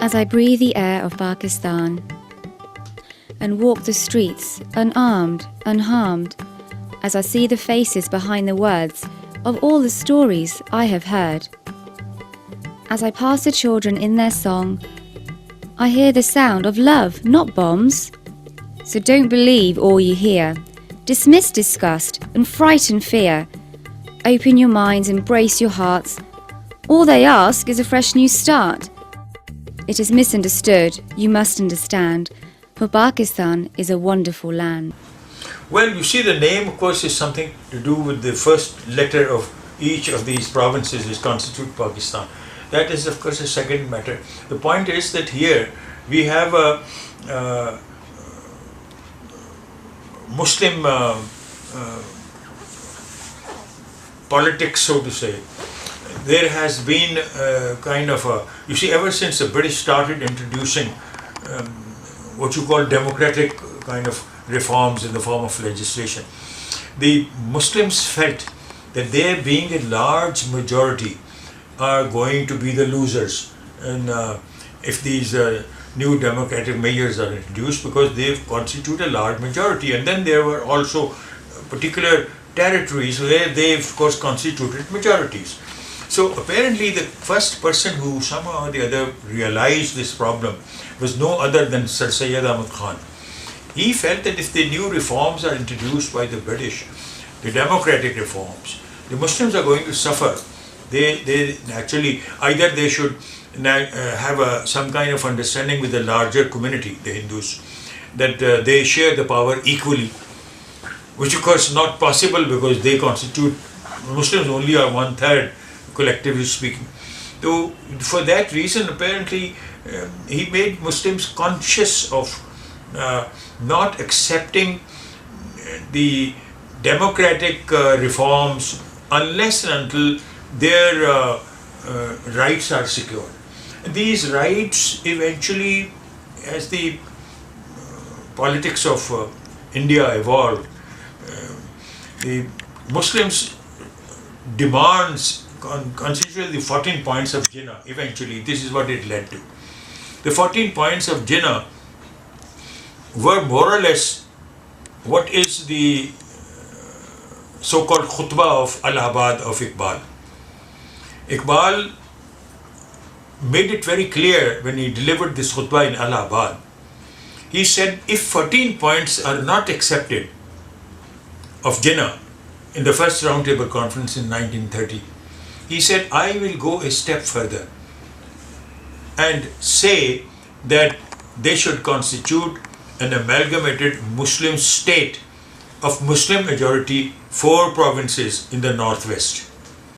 As I breathe the air of Pakistan and walk the streets unarmed, unharmed, as I see the faces behind the words of all the stories I have heard. As I pass the children in their song, I hear the sound of love, not bombs. So don't believe all you hear. Dismiss disgust and frighten fear. Open your minds, embrace your hearts. All they ask is a fresh new start. It is misunderstood, you must understand, for Pakistan is a wonderful land. Well, you see, the name, of course, is something to do with the first letter of each of these provinces which constitute Pakistan. That is, of course, a second matter. The point is that here we have a Muslim politics, so to say. There has been kind of a, you see, ever since the British started introducing what you call democratic kind of reforms in the form of legislation, the Muslims felt that they, being a large majority, are going to be the losers. And if these new democratic measures are introduced, because they constitute a large majority. And then there were also particular territories where they, of course, constituted majorities. So apparently the first person who somehow or the other realized this problem was no other than Sir Syed Ahmad Khan. He felt that if the new reforms are introduced by the British, the democratic reforms, the Muslims are going to suffer. They naturally, either they should have some kind of understanding with the larger community, the Hindus, that they share the power equally, which of course is not possible because they constitute, Muslims only are 1/3, collectively speaking. So for that reason, apparently, he made Muslims conscious of not accepting the democratic reforms unless and until their rights are secured. These rights eventually, as the politics of India evolved, the Muslims' demands constituted the 14 points of Jinnah. Eventually, this is what it led to. The 14 points of Jinnah were more or less what is the so-called khutbah of Allahabad of Iqbal. Iqbal made it very clear when he delivered this khutbah in Allahabad. He said, if 14 points are not accepted of Jinnah in the first roundtable conference in 1930, he said, I will go a step further and say that they should constitute an amalgamated Muslim state of Muslim majority 4 provinces in the northwest.